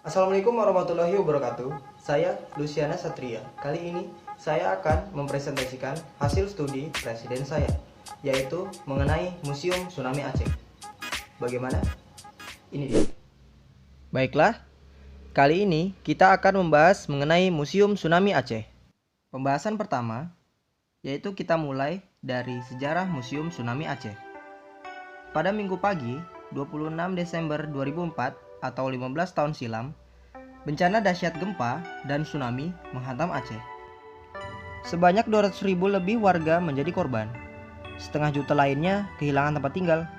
Assalamualaikum warahmatullahi wabarakatuh. Saya Luciana Satria. Kali ini saya akan mempresentasikan hasil studi presiden saya, yaitu mengenai Museum Tsunami Aceh. Bagaimana? Ini dia. Baiklah, kali ini kita akan membahas mengenai Museum Tsunami Aceh. Pembahasan pertama, yaitu kita mulai dari sejarah Museum Tsunami Aceh. Pada Minggu pagi, 26 Desember 2004 atau 15 tahun silam, bencana dahsyat gempa dan tsunami menghantam Aceh. Sebanyak 200.000 lebih warga menjadi korban. Setengah juta lainnya kehilangan tempat tinggal.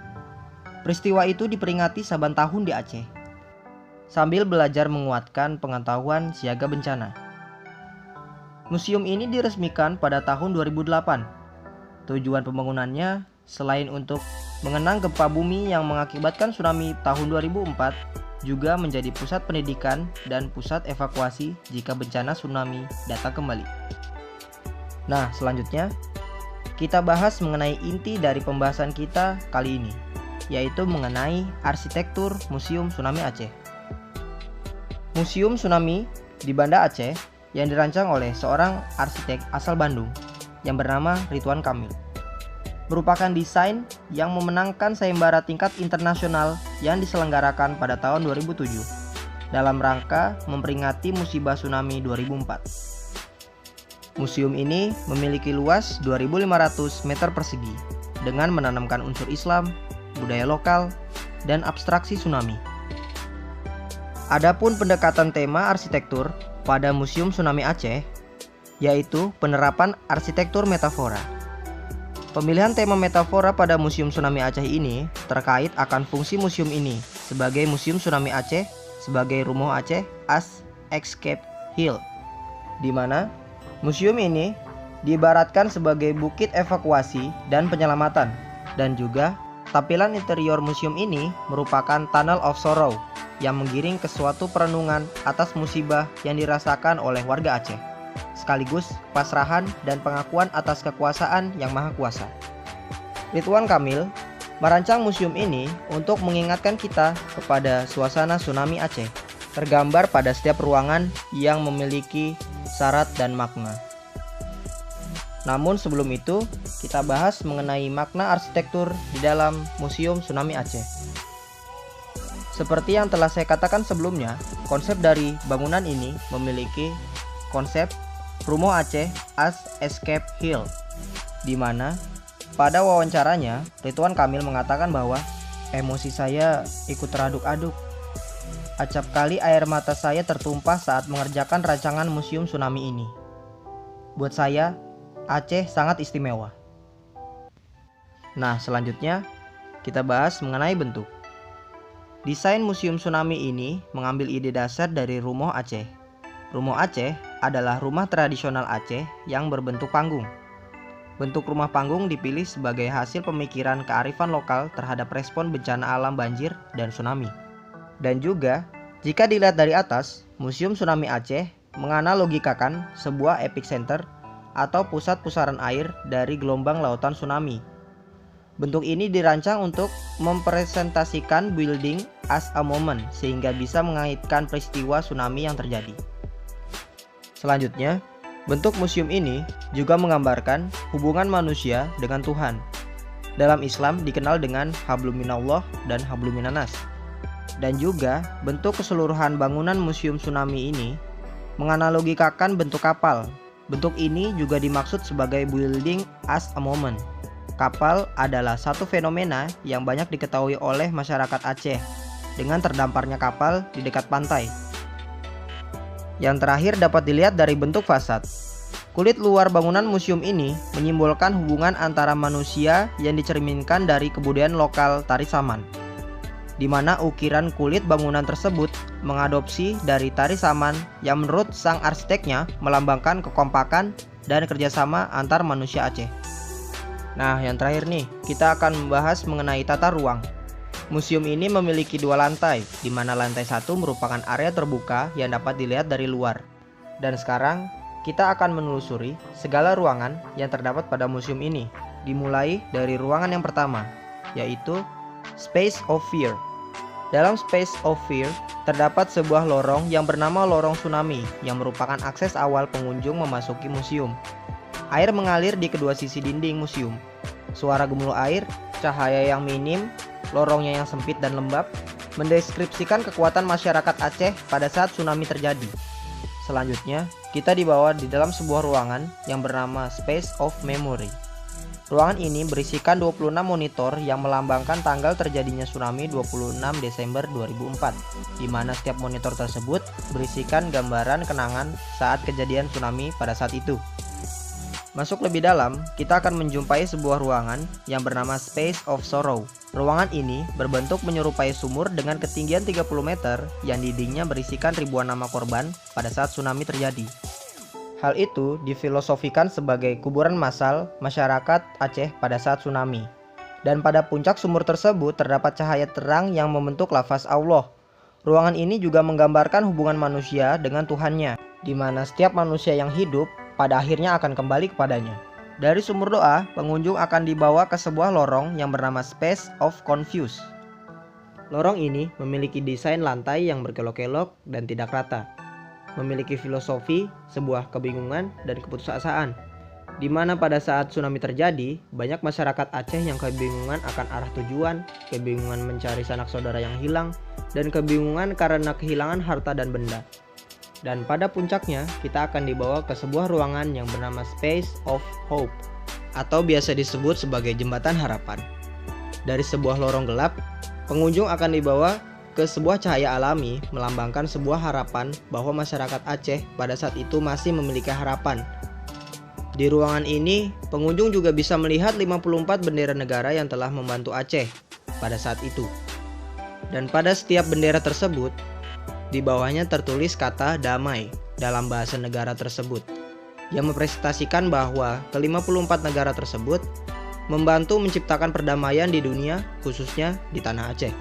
Peristiwa itu diperingati saban tahun di Aceh, sambil belajar menguatkan pengetahuan siaga bencana. Museum ini diresmikan pada tahun 2008. Tujuan pembangunannya selain untuk mengenang gempa bumi yang mengakibatkan tsunami tahun 2004, juga menjadi pusat pendidikan dan pusat evakuasi jika bencana tsunami datang kembali. Nah, selanjutnya kita bahas mengenai inti dari pembahasan kita kali ini, yaitu mengenai arsitektur Museum Tsunami Aceh. Museum Tsunami di Banda Aceh yang dirancang oleh seorang arsitek asal Bandung yang bernama Ridwan Kamil, merupakan desain yang memenangkan sayembara tingkat internasional yang diselenggarakan pada tahun 2007 dalam rangka memperingati musibah tsunami 2004. Museum ini memiliki luas 2.500 meter persegi dengan menanamkan unsur Islam, budaya lokal, dan abstraksi tsunami. Adapun pendekatan tema arsitektur pada Museum Tsunami Aceh, yaitu penerapan arsitektur metafora. Pemilihan tema metafora pada Museum Tsunami Aceh ini terkait akan fungsi museum ini sebagai Museum Tsunami Aceh sebagai Rumoh Aceh as Escape Hill, di mana museum ini diibaratkan sebagai bukit evakuasi dan penyelamatan, dan juga tampilan interior museum ini merupakan Tunnel of Sorrow yang menggiring ke suatu perenungan atas musibah yang dirasakan oleh warga Aceh, sekaligus pasrahan dan pengakuan atas kekuasaan yang maha kuasa. Ridwan Kamil merancang museum ini untuk mengingatkan kita kepada suasana tsunami Aceh, tergambar pada setiap ruangan yang memiliki syarat dan makna. Namun sebelum itu, kita bahas mengenai makna arsitektur di dalam Museum Tsunami Aceh. Seperti yang telah saya katakan sebelumnya, konsep dari bangunan ini memiliki konsep Rumoh Aceh as Escape Hill, di mana pada wawancaranya Ridwan Kamil mengatakan bahwa emosi saya ikut teraduk-aduk. Acap kali air mata saya tertumpah saat mengerjakan rancangan Museum Tsunami ini. Buat saya, Aceh sangat istimewa. Nah, selanjutnya kita bahas mengenai bentuk. Desain Museum Tsunami ini mengambil ide dasar dari Rumoh Aceh. Rumoh Aceh adalah rumah tradisional Aceh yang berbentuk panggung. Bentuk rumah panggung dipilih sebagai hasil pemikiran kearifan lokal terhadap respon bencana alam banjir dan tsunami. Dan juga, jika dilihat dari atas, Museum Tsunami Aceh menganalogikakan sebuah epicenter atau pusat pusaran air dari gelombang lautan tsunami. Bentuk ini dirancang untuk mempresentasikan building as a moment sehingga bisa mengaitkan peristiwa tsunami yang terjadi. Selanjutnya, bentuk museum ini juga menggambarkan hubungan manusia dengan Tuhan. Dalam Islam dikenal dengan hablum minallah dan hablum minannas. Dan juga bentuk keseluruhan bangunan Museum Tsunami ini menganalogikakan bentuk kapal. Bentuk ini juga dimaksud sebagai building as a moment. Kapal adalah satu fenomena yang banyak diketahui oleh masyarakat Aceh dengan terdamparnya kapal di dekat pantai. Yang terakhir dapat dilihat dari bentuk fasad. Kulit luar bangunan museum ini menyimbolkan hubungan antara manusia yang dicerminkan dari kebudayaan lokal Tari Saman, di mana ukiran kulit bangunan tersebut mengadopsi dari Tari Saman yang menurut sang arsiteknya melambangkan kekompakan dan kerjasama antar manusia Aceh. Nah, yang terakhir nih, kita akan membahas mengenai tata ruang. Museum ini memiliki 2 lantai, di mana lantai 1 merupakan area terbuka yang dapat dilihat dari luar. Dan sekarang, kita akan menelusuri segala ruangan yang terdapat pada museum ini, dimulai dari ruangan yang pertama, yaitu Space of Fear. Dalam Space of Fear, terdapat sebuah lorong yang bernama Lorong Tsunami yang merupakan akses awal pengunjung memasuki museum. Air mengalir di kedua sisi dinding museum. Suara gemuruh air, cahaya yang minim, lorongnya yang sempit dan lembab, mendeskripsikan kekuatan masyarakat Aceh pada saat tsunami terjadi. Selanjutnya, kita dibawa di dalam sebuah ruangan yang bernama Space of Memory. Ruangan ini berisikan 26 monitor yang melambangkan tanggal terjadinya tsunami 26 Desember 2004, di mana setiap monitor tersebut berisikan gambaran kenangan saat kejadian tsunami pada saat itu. Masuk lebih dalam, kita akan menjumpai sebuah ruangan yang bernama Space of Sorrow. Ruangan ini berbentuk menyerupai sumur dengan ketinggian 30 meter yang dindingnya berisikan ribuan nama korban pada saat tsunami terjadi. Hal itu difilosofikan sebagai kuburan massal masyarakat Aceh pada saat tsunami. Dan pada puncak sumur tersebut terdapat cahaya terang yang membentuk lafaz Allah. Ruangan ini juga menggambarkan hubungan manusia dengan Tuhannya, di mana setiap manusia yang hidup pada akhirnya akan kembali kepadanya. Dari sumur doa, pengunjung akan dibawa ke sebuah lorong yang bernama Space of Confuse. Lorong ini memiliki desain lantai yang berkelok-kelok dan tidak rata. Memiliki filosofi, sebuah kebingungan, dan keputusasaan, di mana pada saat tsunami terjadi, banyak masyarakat Aceh yang kebingungan akan arah tujuan, kebingungan mencari sanak saudara yang hilang, dan kebingungan karena kehilangan harta dan benda. Dan pada puncaknya, kita akan dibawa ke sebuah ruangan yang bernama Space of Hope, atau biasa disebut sebagai Jembatan Harapan. Dari sebuah lorong gelap, pengunjung akan dibawa ke sebuah cahaya alami melambangkan sebuah harapan bahwa masyarakat Aceh pada saat itu masih memiliki harapan. Di ruangan ini, pengunjung juga bisa melihat 54 bendera negara yang telah membantu Aceh pada saat itu. Dan pada setiap bendera tersebut, di bawahnya tertulis kata damai dalam bahasa negara tersebut, yang mempresentasikan bahwa ke-54 negara tersebut membantu menciptakan perdamaian di dunia, khususnya di tanah Aceh.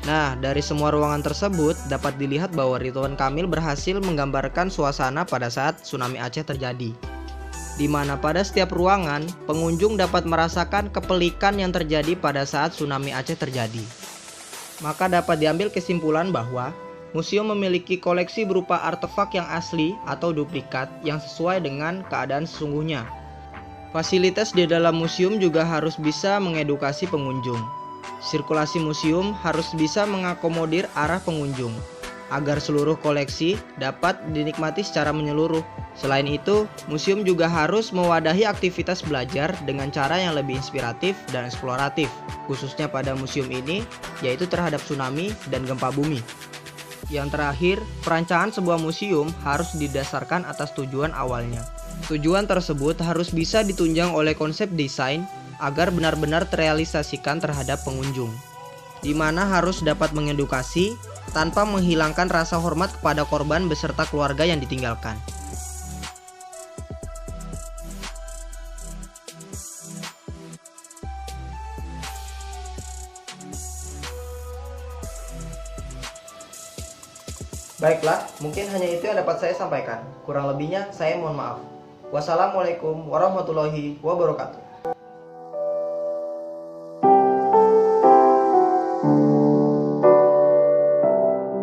Nah, dari semua ruangan tersebut dapat dilihat bahwa Ridwan Kamil berhasil menggambarkan suasana pada saat tsunami Aceh terjadi, di mana pada setiap ruangan pengunjung dapat merasakan kepelikan yang terjadi pada saat tsunami Aceh terjadi. Maka dapat diambil kesimpulan bahwa museum memiliki koleksi berupa artefak yang asli atau duplikat yang sesuai dengan keadaan sesungguhnya. Fasilitas di dalam museum juga harus bisa mengedukasi pengunjung. Sirkulasi museum harus bisa mengakomodir arah pengunjung, agar seluruh koleksi dapat dinikmati secara menyeluruh. Selain itu, museum juga harus mewadahi aktivitas belajar dengan cara yang lebih inspiratif dan eksploratif, khususnya pada museum ini, yaitu terhadap tsunami dan gempa bumi. Yang terakhir, perancangan sebuah museum harus didasarkan atas tujuan awalnya. Tujuan tersebut harus bisa ditunjang oleh konsep desain agar benar-benar terrealisasikan terhadap pengunjung, di mana harus dapat mengedukasi tanpa menghilangkan rasa hormat kepada korban beserta keluarga yang ditinggalkan. Baiklah, mungkin hanya itu yang dapat saya sampaikan. Kurang lebihnya saya mohon maaf. Wassalamualaikum warahmatullahi wabarakatuh.